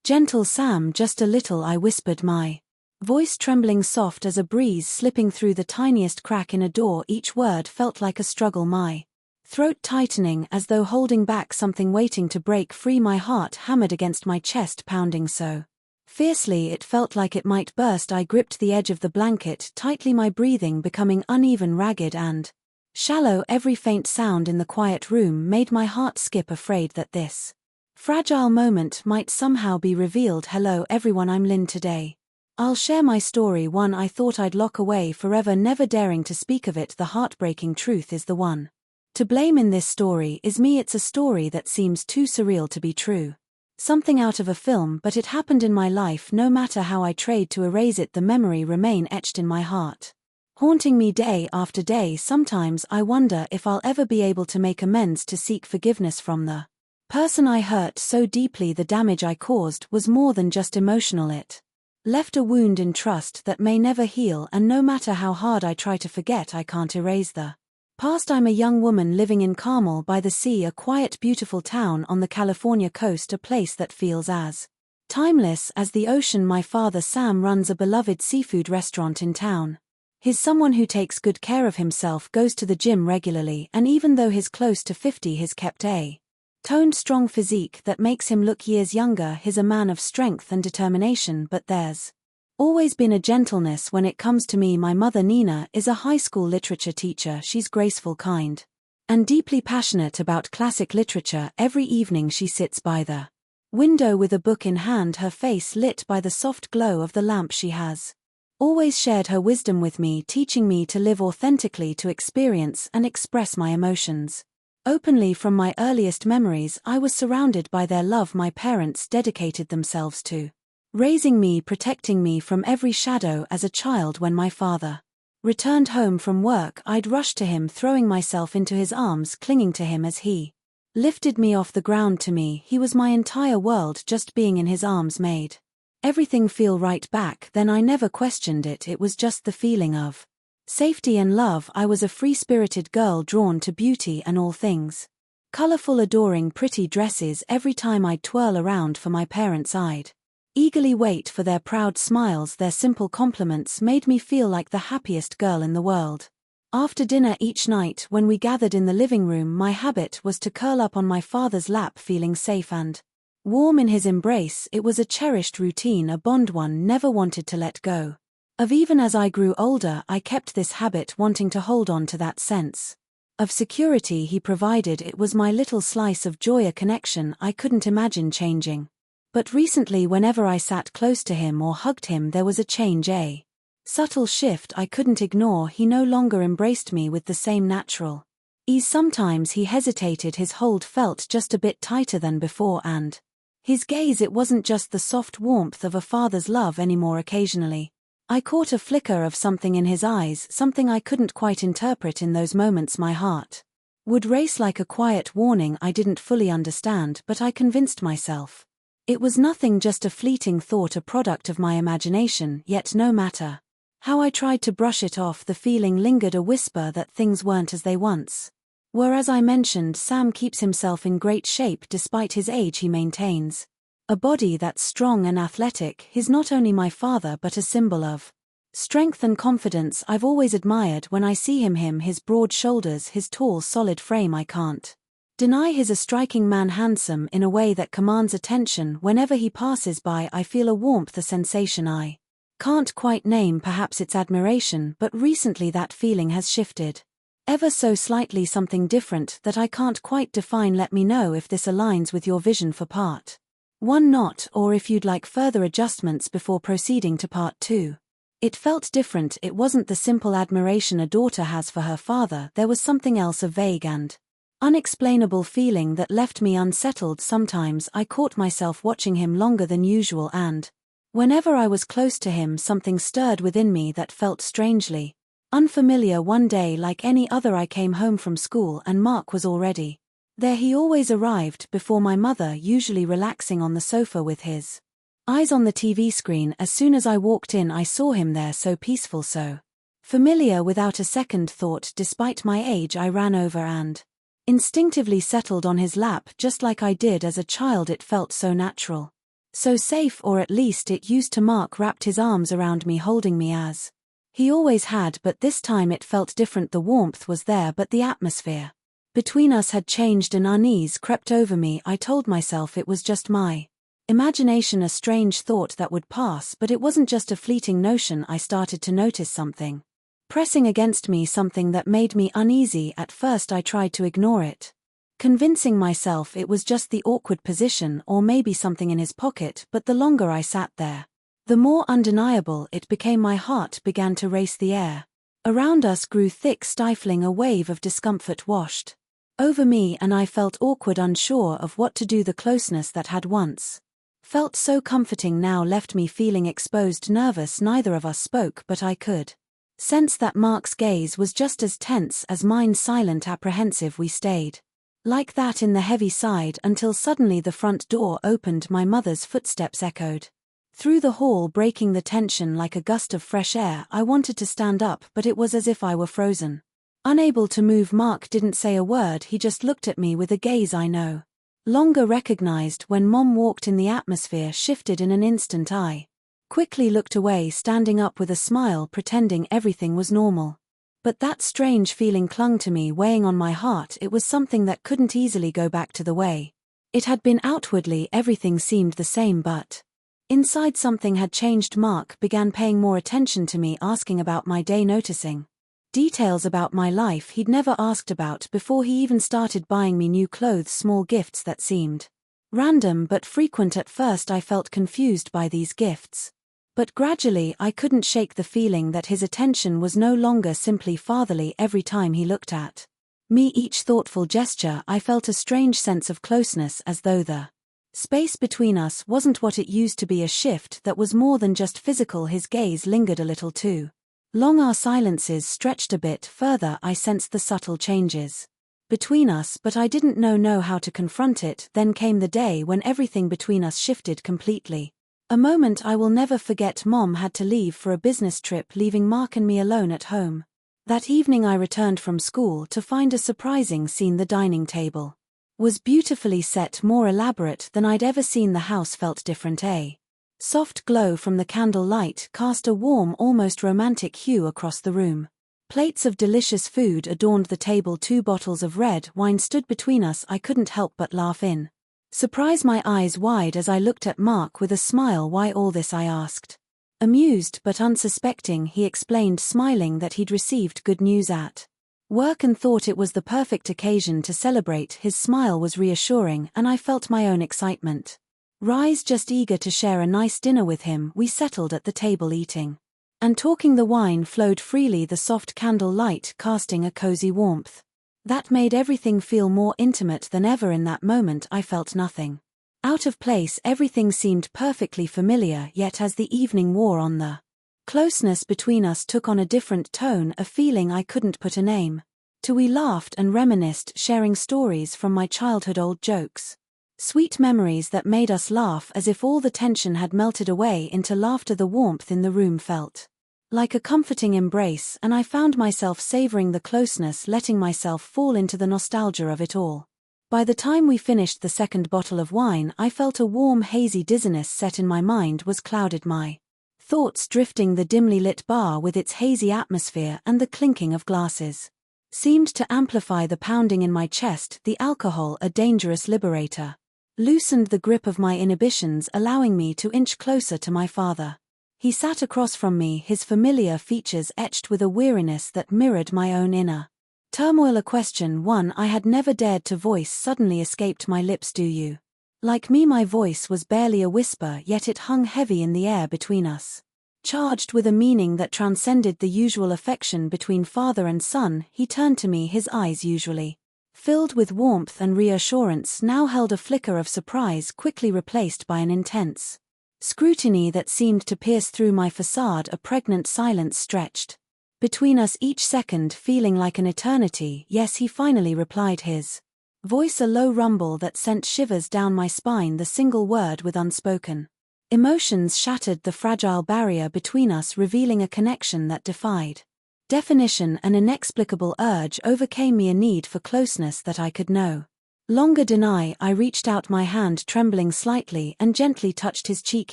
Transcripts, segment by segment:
"Gentle Sam, just a little," I whispered, my voice trembling soft as a breeze slipping through the tiniest crack in a door. Each word felt like a struggle, my throat tightening as though holding back something waiting to break free. My heart hammered against my chest, pounding so fiercely it felt like it might burst. I gripped the edge of the blanket tightly, my breathing becoming uneven, ragged, and shallow. Every faint sound in the quiet room made my heart skip, afraid that this fragile moment might somehow be revealed. "Hello everyone, I'm Lynn. Today I'll share my story, one I thought I'd lock away forever, never daring to speak of it. The heartbreaking truth is the one to blame in this story is me. It's a story that seems too surreal to be true. Something out of a film, but it happened in my life. No matter how I tried to erase it, the memory remains etched in my heart, haunting me day after day. Sometimes I wonder if I'll ever be able to make amends, to seek forgiveness from the person I hurt so deeply. The damage I caused was more than just emotional. It left a wound in trust that may never heal, and no matter how hard I try to forget, I can't erase the past. I'm a young woman living in Carmel by the sea, a quiet, beautiful town on the California coast, a place that feels as timeless as the ocean. My father Sam runs a beloved seafood restaurant in town. He's someone who takes good care of himself, goes to the gym regularly, and even though he's close to 50, he's kept a toned, strong physique that makes him look years younger. He's a man of strength and determination, but there's always been a gentleness when it comes to me. My mother Nina is a high school literature teacher. She's graceful, kind, and deeply passionate about classic literature. Every evening she sits by the window with a book in hand, her face lit by the soft glow of the lamp. She has always shared her wisdom with me, teaching me to live authentically, to experience and express my emotions openly. From my earliest memories, I was surrounded by their love. My parents dedicated themselves to raising me, protecting me from every shadow. As a child, when my father returned home from work, I'd rush to him, throwing myself into his arms, clinging to him as he lifted me off the ground. To me, he was my entire world. Just being in his arms made everything feel right. Back then I never questioned it. It was just the feeling of safety and love. I was a free-spirited girl drawn to beauty and all things colorful, adoring pretty dresses. Every time I'd twirl around for my parents, I'd eagerly wait for their proud smiles. Their simple compliments made me feel like the happiest girl in the world. After dinner each night, when we gathered in the living room, my habit was to curl up on my father's lap, feeling safe and warm in his embrace. It was a cherished routine, a bond one never wanted to let go of. Even as I grew older, I kept this habit, wanting to hold on to that sense of security he provided. It was my little slice of joy, a connection I couldn't imagine changing. But recently, whenever I sat close to him or hugged him, there was a change, a subtle shift I couldn't ignore. He no longer embraced me with the same natural ease. Sometimes he hesitated, his hold felt just a bit tighter than before, and his gaze, it wasn't just the soft warmth of a father's love anymore. Occasionally, I caught a flicker of something in his eyes, something I couldn't quite interpret. In those moments my heart would race like a quiet warning I didn't fully understand, but I convinced myself it was nothing, just a fleeting thought, a product of my imagination. Yet no matter how I tried to brush it off, the feeling lingered, a whisper that things weren't as they once were. As I mentioned, Sam keeps himself in great shape despite his age. He maintains a body that's strong and athletic. He's not only my father but a symbol of strength and confidence I've always admired. When I see him, his broad shoulders, his tall, solid frame, I can't deny he's a striking man, handsome in a way that commands attention. Whenever he passes by, I feel a warmth, a sensation I can't quite name. Perhaps it's admiration, but recently that feeling has shifted ever so slightly, something different that I can't quite define. Let me know if this aligns with your vision for part 1, not, or if you'd like further adjustments before proceeding to part 2. It felt different. It wasn't the simple admiration a daughter has for her father. There was something else, a vague and unexplainable feeling that left me unsettled. Sometimes I caught myself watching him longer than usual, and whenever I was close to him, something stirred within me that felt strangely unfamiliar. One day, like any other, I came home from school and Mark was already there. He always arrived before my mother, usually relaxing on the sofa with his eyes on the TV screen. As soon as I walked in, I saw him there, so peaceful, so familiar. Without a second thought, despite my age, I ran over and instinctively settled on his lap, just like I did as a child. It felt so natural. So safe, or at least it used to. Mark wrapped his arms around me, holding me as he always had, but this time it felt different. The warmth was there, but the atmosphere between us had changed. An unease crept over me. I told myself it was just my imagination, a strange thought that would pass, but it wasn't just a fleeting notion. I started to notice something pressing against me, something that made me uneasy. At first I tried to ignore it, convincing myself it was just the awkward position or maybe something in his pocket, but the longer I sat there, the more undeniable it became. My heart began to race. The air around us grew thick, stifling. A wave of discomfort washed over me, and I felt awkward, unsure of what to do. The closeness that had once felt so comforting now left me feeling exposed, nervous. Neither of us spoke, but I could sense that Mark's gaze was just as tense as mine, silent, apprehensive. We stayed like that in the heavy side until suddenly the front door opened. My mother's footsteps echoed through the hall, breaking the tension like a gust of fresh air. I wanted to stand up, but it was as if I were frozen, unable to move. Mark didn't say a word, he just looked at me with a gaze I no longer recognized. When Mom walked in, the atmosphere shifted in an instant. I quickly looked away, standing up with a smile, pretending everything was normal. But that strange feeling clung to me, weighing on my heart. It was something that couldn't easily go back to the way it had been. Outwardly, everything seemed the same, but inside something had changed. Mark began paying more attention to me, asking about my day, noticing details about my life he'd never asked about before. He even started buying me new clothes, small gifts that seemed random but frequent. At first I felt confused by these gifts, but gradually I couldn't shake the feeling that his attention was no longer simply fatherly. Every time he looked at me, each thoughtful gesture, I felt a strange sense of closeness, as though the space between us wasn't what it used to be, a shift that was more than just physical. His gaze lingered a little too long, our silences stretched a bit further. I sensed the subtle changes between us, but I didn't know how to confront it. Then came the day when everything between us shifted completely. A moment I will never forget. Mom had to leave for a business trip, leaving Mark and me alone at home. That evening I returned from school to find a surprising scene. The dining table was beautifully set, more elaborate than I'd ever seen. The house felt different. A soft glow from the candle light cast a warm, almost romantic hue across the room. Plates of delicious food adorned the table. 2 bottles of red wine stood between us. I couldn't help but laugh in surprise, my eyes wide as I looked at Mark with a smile. "Why all this?" I asked. Amused but unsuspecting, he explained, smiling, that he'd received good news at work and thought it was the perfect occasion to celebrate. His smile was reassuring, and I felt my own excitement rise, just eager to share a nice dinner with him. We settled at the table, eating and talking. The wine flowed freely, the soft candle light casting a cozy warmth that made everything feel more intimate than ever. In that moment I felt nothing out of place. Everything seemed perfectly familiar, yet as the evening wore on, the closeness between us took on a different tone, a feeling I couldn't put a name to. We laughed and reminisced, sharing stories from my childhood, old jokes, sweet memories that made us laugh as if all the tension had melted away into laughter. The warmth in the room felt like a comforting embrace, and I found myself savoring the closeness, letting myself fall into the nostalgia of it all. By the time we finished the second bottle of wine, I felt a warm, hazy dizziness set in. My mind was clouded, my thoughts drifting. The dimly lit bar with its hazy atmosphere and the clinking of glasses seemed to amplify the pounding in my chest. The alcohol, a dangerous liberator, loosened the grip of my inhibitions, allowing me to inch closer to my father. He sat across from me, his familiar features etched with a weariness that mirrored my own inner turmoil. A question, one I had never dared to voice, suddenly escaped my lips. "Do you like me?" My voice was barely a whisper, yet it hung heavy in the air between us, charged with a meaning that transcended the usual affection between father and son. He turned to me, his eyes, usually filled with warmth and reassurance, now held a flicker of surprise, quickly replaced by an intense scrutiny that seemed to pierce through my facade. A pregnant silence stretched between us, each second feeling like an eternity. "Yes," he finally replied, his voice a low rumble that sent shivers down my spine. The single word with unspoken emotions shattered the fragile barrier between us, revealing a connection that defied definition. An inexplicable urge overcame me, a need for closeness that I could no Longer deny, I reached out my hand trembling slightly and gently touched his cheek.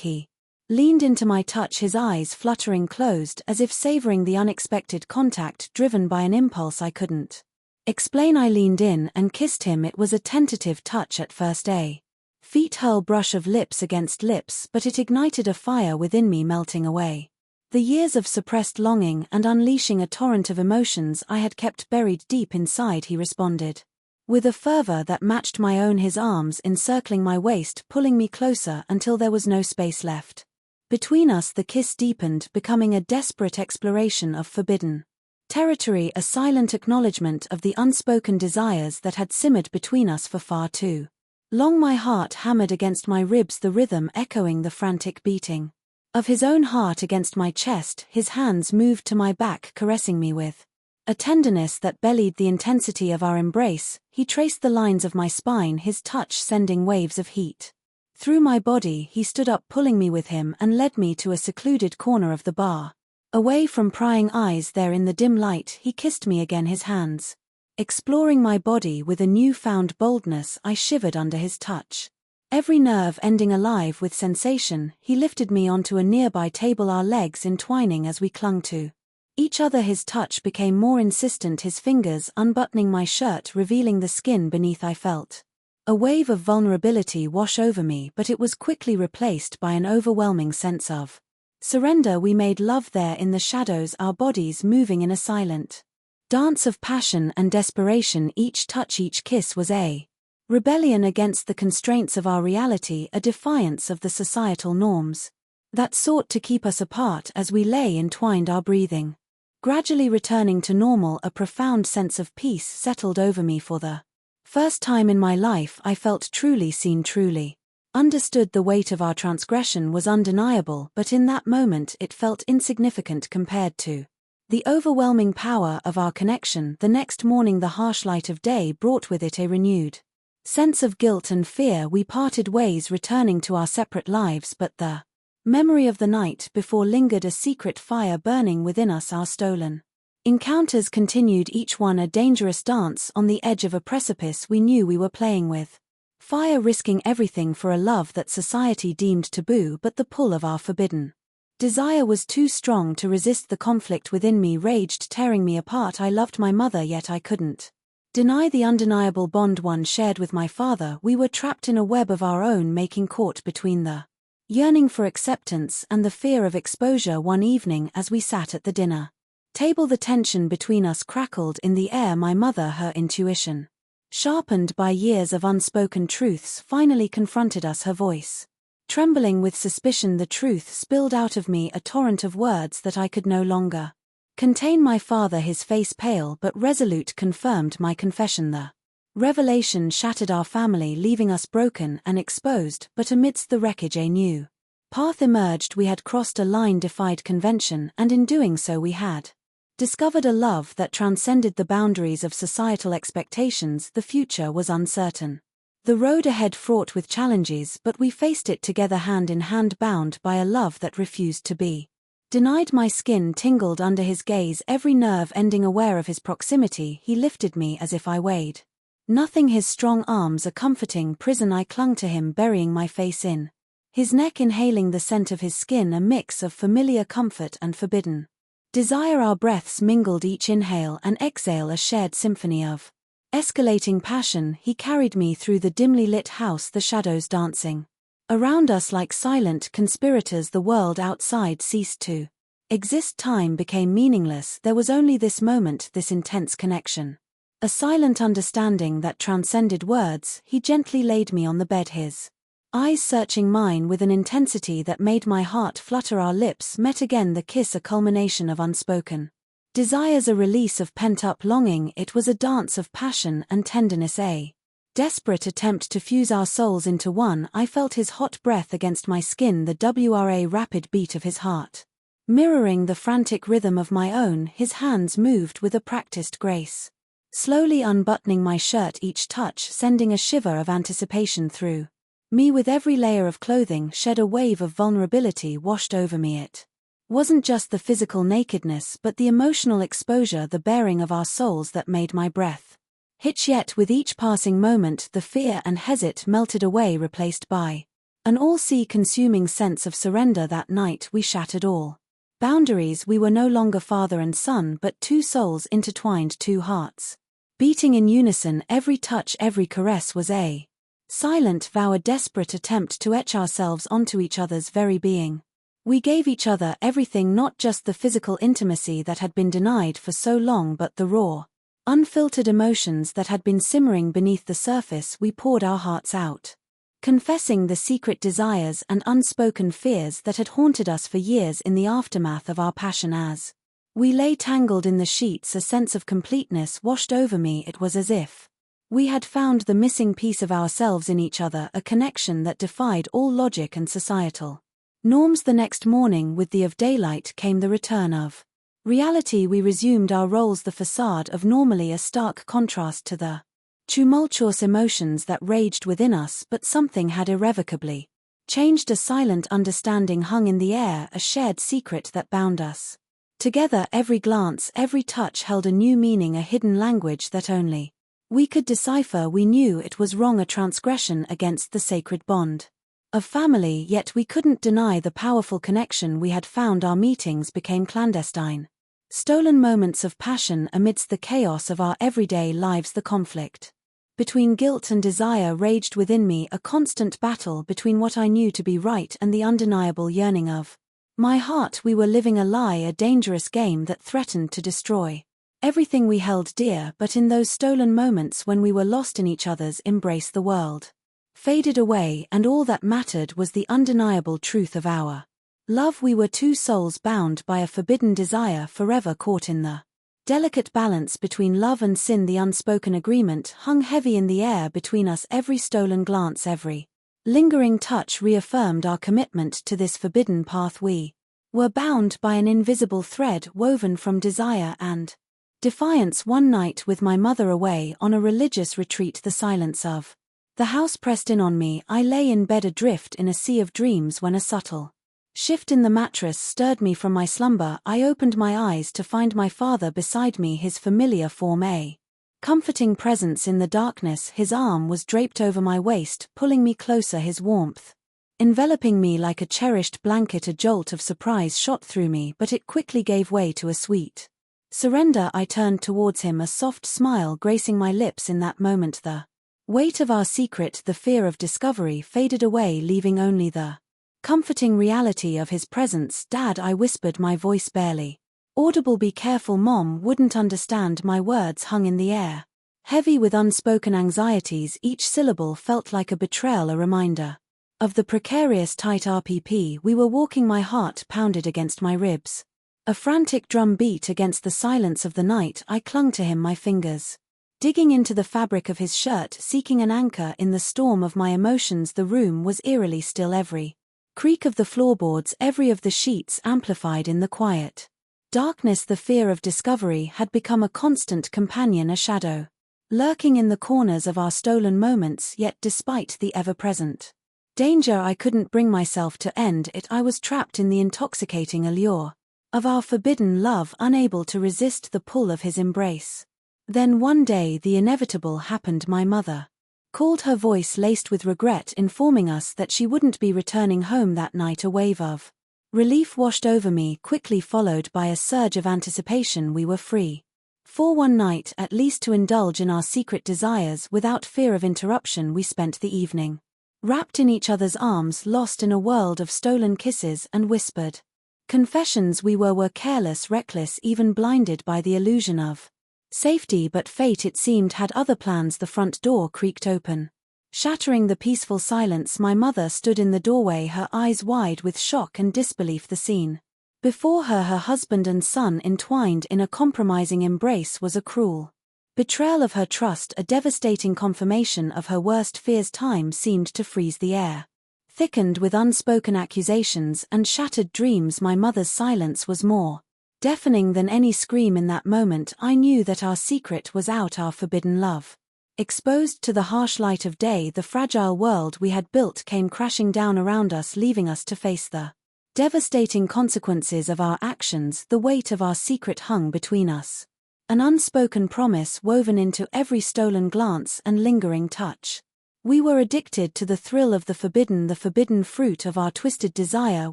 He leaned into my touch, his eyes fluttering closed as if savoring the unexpected contact driven by an impulse I couldn't explain. I leaned in and kissed him. It was a tentative touch at first, a feet hurl brush of lips against lips, but it ignited a fire within me, melting away the years of suppressed longing and unleashing a torrent of emotions I had kept buried deep inside. He responded with a fervor that matched my own, his arms encircling my waist, pulling me closer until there was no space left between us. The kiss deepened, becoming a desperate exploration of forbidden territory, a silent acknowledgement of the unspoken desires that had simmered between us for far too long. My heart hammered against my ribs, the rhythm echoing the frantic beating of his own heart against my chest. His hands moved to my back, caressing me with a tenderness that belied the intensity of our embrace. He traced the lines of my spine, his touch sending waves of heat through my body. He stood up, pulling me with him, and led me to a secluded corner of the bar. Away from prying eyes there in the dim light, he kissed me again, his hands exploring my body with a newfound boldness. I shivered under his touch, every nerve ending alive with sensation. He lifted me onto a nearby table, our legs entwining as we clung to each other. His touch became more insistent, his fingers unbuttoning my shirt, revealing the skin beneath. I felt a wave of vulnerability wash over me, but it was quickly replaced by an overwhelming sense of surrender. We made love there in the shadows, our bodies moving in a silent dance of passion and desperation. Each touch, each kiss was a rebellion against the constraints of our reality, a defiance of the societal norms that sought to keep us apart. As we lay entwined, our breathing gradually returning to normal, a profound sense of peace settled over me. For the first time in my life, I felt truly seen, truly understood. The weight of our transgression was undeniable, but in that moment it felt insignificant compared to the overwhelming power of our connection. The next morning, the harsh light of day brought with it a renewed sense of guilt and fear. We parted ways, returning to our separate lives, but the memory of the night before lingered, a secret fire burning within us. Our stolen encounters continued, each one a dangerous dance on the edge of a precipice. We knew we were playing with fire, risking everything for a love that society deemed taboo, but the pull of our forbidden desire was too strong to resist. The conflict within me raged, tearing me apart. I loved my mother, yet I couldn't deny the undeniable bond one shared with my father. We were trapped in a web of our own making, caught between the yearning for acceptance and the fear of exposure. One evening, as we sat at the dinner table, the tension between us crackled in the air. My mother, her intuition sharpened by years of unspoken truths, finally confronted us, her voice trembling with suspicion. The truth spilled out of me, a torrent of words that I could no longer contain. My father, his face pale but resolute, confirmed my confession. The revelation shattered our family, leaving us broken and exposed, but amidst the wreckage a new path emerged. We had crossed a line, defied convention, and in doing so we had discovered a love that transcended the boundaries of societal expectations. The future was uncertain, the road ahead fraught with challenges, but we faced it together, hand in hand, bound by a love that refused to be denied. My skin tingled under his gaze, every nerve ending aware of his proximity. He lifted me as if I weighed nothing, his strong arms a comforting prison. I clung to him, burying my face in his neck, inhaling the scent of his skin, a mix of familiar comfort and forbidden desire. Our breaths mingled, each inhale and exhale a shared symphony of escalating passion. He carried me through the dimly lit house, the shadows dancing around us like silent conspirators. The world outside ceased to exist, time became meaningless. There was only this moment, this intense connection, a silent understanding that transcended words. He gently laid me on the bed, his eyes searching mine with an intensity that made my heart flutter. Our lips met again, the kiss a culmination of unspoken desires, a release of pent-up longing. It was a dance of passion and tenderness, a desperate attempt to fuse our souls into one. I felt his hot breath against my skin, the rapid beat of his heart mirroring the frantic rhythm of my own. His hands moved with a practiced grace, slowly unbuttoning my shirt, each touch sending a shiver of anticipation through me. With every layer of clothing shed, a wave of vulnerability washed over me. It wasn't just the physical nakedness, but the emotional exposure, the baring of our souls that made my breath Hitch yet with each passing moment the fear and hesitate melted away, replaced by an all-consuming sense of surrender. That night we shattered all boundaries. We were no longer father and son but two souls intertwined, two hearts beating in unison. Every touch, every caress was a silent vow, a desperate attempt to etch ourselves onto each other's very being. We gave each other everything, not just the physical intimacy that had been denied for so long, but the raw, unfiltered emotions that had been simmering beneath the surface. We poured our hearts out, confessing the secret desires and unspoken fears that had haunted us for years. In the aftermath of our passion, as we lay tangled in the sheets, a sense of completeness washed over me. It was as if we had found the missing piece of ourselves in each other, a connection that defied all logic and societal norms. The next morning, with the of daylight, came the return of reality. We resumed our roles, the facade of normally a stark contrast to the tumultuous emotions that raged within us, but something had irrevocably changed. A silent understanding hung in the air, a shared secret that bound us together. Every glance, every touch held a new meaning, a hidden language that only we could decipher. We knew it was wrong, a transgression against the sacred bond of family, yet we couldn't deny the powerful connection we had found. Our meetings became clandestine, stolen moments of passion amidst the chaos of our everyday lives. The conflict between guilt and desire raged within me, a constant battle between what I knew to be right and the undeniable yearning of my heart. We were living a lie, a dangerous game that threatened to destroy everything we held dear. But in those stolen moments when we were lost in each other's embrace, the world faded away, and all that mattered was the undeniable truth of our love. We were two souls bound by a forbidden desire, forever caught in the delicate balance between love and sin. The unspoken agreement hung heavy in the air between us. Every stolen glance, every lingering touch reaffirmed our commitment to this forbidden path. We were bound by an invisible thread woven from desire and defiance. One night, with my mother away on a religious retreat, the silence of the house pressed in on me. I lay in bed, adrift in a sea of dreams, when a subtle shift in the mattress stirred me from my slumber. I opened my eyes to find my father beside me, his familiar form a comforting presence in the darkness. His arm was draped over my waist, pulling me closer, his warmth enveloping me like a cherished blanket. A jolt of surprise shot through me, but it quickly gave way to a sweet surrender. I turned towards him, a soft smile gracing my lips. In that moment, the weight of our secret, the fear of discovery, faded away, leaving only the comforting reality of his presence. "Dad," I whispered, my voice barely audible. "Be careful, Mom wouldn't understand." My words hung in the air, heavy with unspoken anxieties. Each syllable felt like a betrayal, a reminder of the precarious tight RPP we were walking. My heart pounded against my ribs, a frantic drum beat against the silence of the night. I clung to him, my fingers digging into the fabric of his shirt, seeking an anchor in the storm of my emotions. The room was eerily still, every creak of the floorboards, every of the sheets amplified in the quiet darkness. The fear of discovery had become a constant companion, a shadow lurking in the corners of our stolen moments. Yet despite the ever-present danger, I couldn't bring myself to end it. I was trapped in the intoxicating allure of our forbidden love, unable to resist the pull of his embrace. Then one day the inevitable happened. My mother called, her voice laced with regret, informing us that she wouldn't be returning home that night. A wave of relief washed over me, quickly followed by a surge of anticipation. We were free for one night at least to indulge in our secret desires without fear of interruption. We spent the evening wrapped in each other's arms, lost in a world of stolen kisses and whispered confessions. We were careless, reckless, even blinded by the illusion of safety, but fate, it seemed, had other plans. The front door creaked open, shattering the peaceful silence. My mother stood in the doorway, her eyes wide with shock and disbelief. The scene before her, her husband and son entwined in a compromising embrace, was a cruel betrayal of her trust, a devastating confirmation of her worst fears. Time seemed to freeze, the air thickened with unspoken accusations and shattered dreams. My mother's silence was more deafening than any scream. In that moment I knew that our secret was out, our forbidden love exposed to the harsh light of day. The fragile world we had built came crashing down around us, leaving us to face the devastating consequences of our actions. The weight of our secret hung between us, An unspoken promise woven into every stolen glance and lingering touch. We were addicted to the thrill of the forbidden fruit of our twisted desire.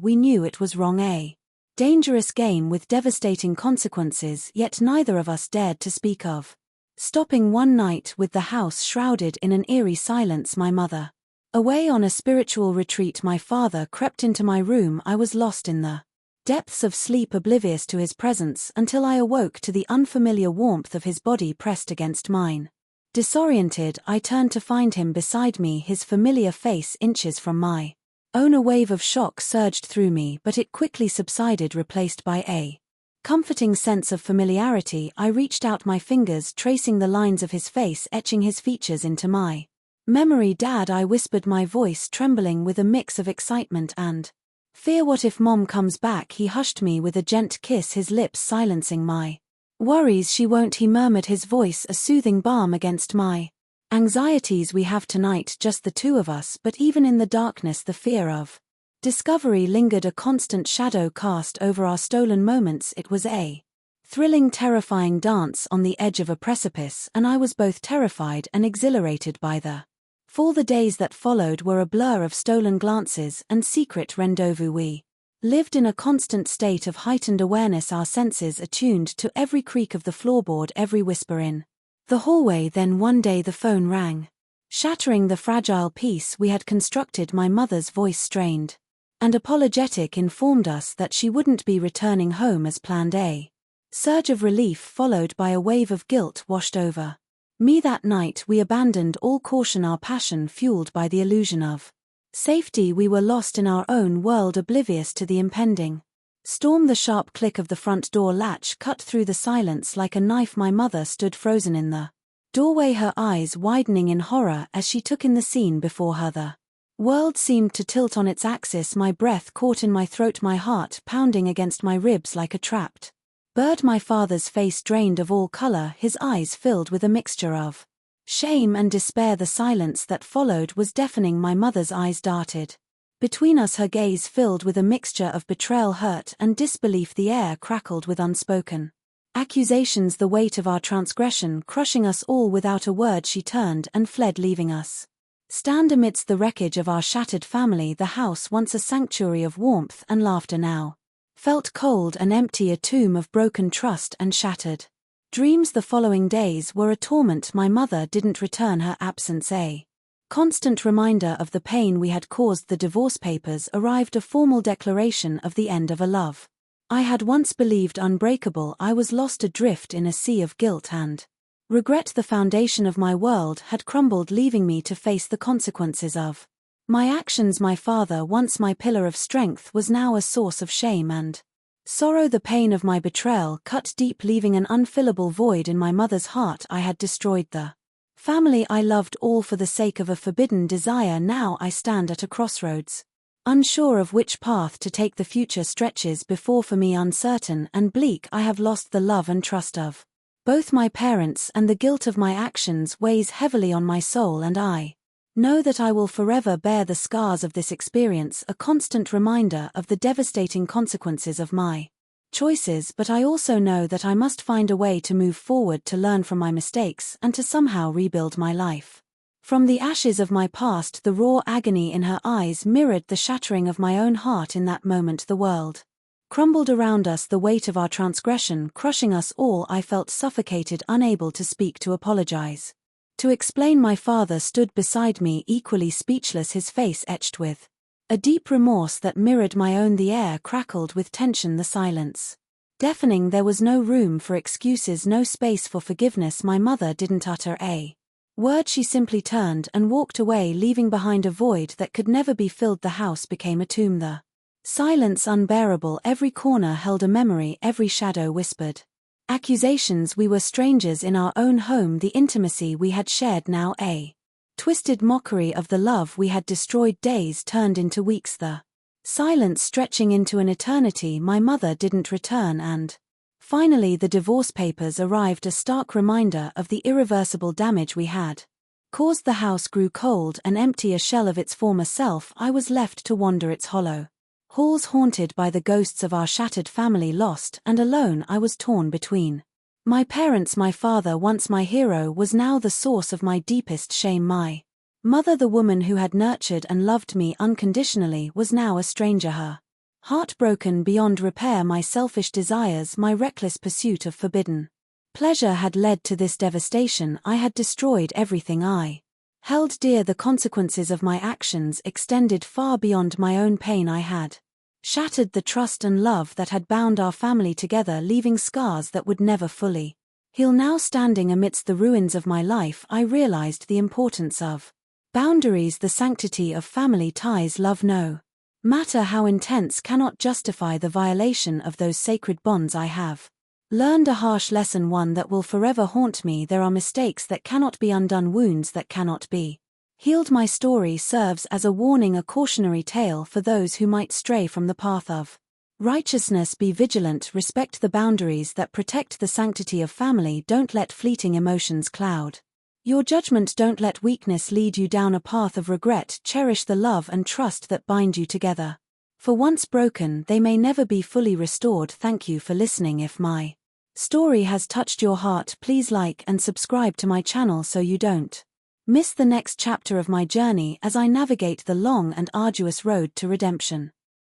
We knew it was wrong, a dangerous game with devastating consequences, yet neither of us dared to speak of stopping. One night, with the house shrouded in an eerie silence, my mother away on a spiritual retreat, my father crept into my room. I was lost in the depths of sleep, oblivious to his presence, until I awoke to the unfamiliar warmth of his body pressed against mine. Disoriented, I turned to find him beside me, his familiar face inches from my own. A wave of shock surged through me, but it quickly subsided, replaced by a comforting sense of familiarity. I reached out my fingers, tracing the lines of his face, etching his features into my memory. "Dad," I whispered, my voice trembling with a mix of excitement and fear. "What if Mom comes back?" He hushed me with a gentle kiss, his lips silencing my worries. "She won't," he murmured, his voice a soothing balm against my anxieties. "We have tonight, just the two of us." But even in the darkness, the fear of discovery lingered, a constant shadow cast over our stolen moments. It was a thrilling, terrifying dance on the edge of a precipice, and I was both terrified and exhilarated by the fall. The days that followed were a blur of stolen glances and secret rendezvous. We lived in a constant state of heightened awareness, our senses attuned to every creak of the floorboard, every whisper in the hallway. Then one day the phone rang, shattering the fragile peace we had constructed. My mother's voice, strained and apologetic, informed us that she wouldn't be returning home as planned. A surge of relief, followed by a wave of guilt, washed over me. That night we abandoned all caution, our passion fueled by the illusion of safety. We were lost in our own world, oblivious to the impending storm. The sharp click of the front door latch cut through the silence like a knife. My mother stood frozen in the doorway, her eyes widening in horror as she took in the scene before her. The world seemed to tilt on its axis, my breath caught in my throat, my heart pounding against my ribs like a trapped bird. My father's face drained of all color, his eyes filled with a mixture of shame and despair. The silence that followed was deafening. My mother's eyes darted between us, her gaze filled with a mixture of betrayal, hurt, and disbelief. The air crackled with unspoken accusations, the weight of our transgression crushing us all. Without a word she turned and fled, leaving us stand amidst the wreckage of our shattered family. The house, once a sanctuary of warmth and laughter, now felt cold and empty, a tomb of broken trust and shattered dreams. The following days were a torment. My mother didn't return, her absence a constant reminder of the pain we had caused. The divorce papers arrived, a formal declaration of the end of a love I had once believed unbreakable. I was lost adrift in a sea of guilt and regret. The foundation of my world had crumbled, leaving me to face the consequences of my actions. My father, once my pillar of strength, was now a source of shame and sorrow. The pain of my betrayal cut deep, leaving an unfillable void in my mother's heart. I had destroyed the family I loved, all for the sake of a forbidden desire. Now I stand at a crossroads, unsure of which path to take. The future stretches before for me, uncertain and bleak. I have lost the love and trust of both my parents, and the guilt of my actions weighs heavily on my soul, and I know that I will forever bear the scars of this experience, a constant reminder of the devastating consequences of my choices. But I also know that I must find a way to move forward, to learn from my mistakes, and to somehow rebuild my life. From the ashes of my past, the raw agony in her eyes mirrored the shattering of my own heart. In that moment the world crumbled around us, the weight of our transgression crushing us all. I felt suffocated, unable to speak, to apologize, to explain. My father stood beside me, equally speechless, his face etched with a deep remorse that mirrored my own. The air crackled with tension, the silence deafening. There was no room for excuses, no space for forgiveness. My mother didn't utter a word, she simply turned and walked away, leaving behind a void that could never be filled. The house became a tomb, the silence unbearable. Every corner held a memory, every shadow whispered accusations. We were strangers in our own home. The intimacy we had shared now a twisted mockery of the love we had destroyed. Days turned into weeks, the silence stretching into an eternity. My mother didn't return, and finally the divorce papers arrived, a stark reminder of the irreversible damage we had caused. The house grew cold and empty, a shell of its former self. I was left to wander its hollow halls, haunted by the ghosts of our shattered family. Lost and alone, I was torn between My parents, my father, once my hero, was now the source of my deepest shame. My mother, the woman who had nurtured and loved me unconditionally, was now a stranger. Her heartbroken beyond repair, my selfish desires, my reckless pursuit of forbidden pleasure had led to this devastation. I had destroyed everything I held dear. The consequences of my actions extended far beyond my own pain. I had shattered the trust and love that had bound our family together, leaving scars that would never fully heal. Now, standing amidst the ruins of my life, I realized the importance of boundaries, the sanctity of family ties. Love, no matter how intense, cannot justify the violation of those sacred bonds. I have learned a harsh lesson, one that will forever haunt me. There are mistakes that cannot be undone, wounds that cannot be healed. My story serves as a warning, a cautionary tale for those who might stray from the path of righteousness. Be vigilant, respect the boundaries that protect the sanctity of family. Don't let fleeting emotions cloud your judgment. Don't let weakness lead you down a path of regret. Cherish the love and trust that bind you together, for once broken, they may never be fully restored. Thank you for listening. If my story has touched your heart, please like and subscribe to my channel so you don't miss the next chapter of my journey as I navigate the long and arduous road to redemption.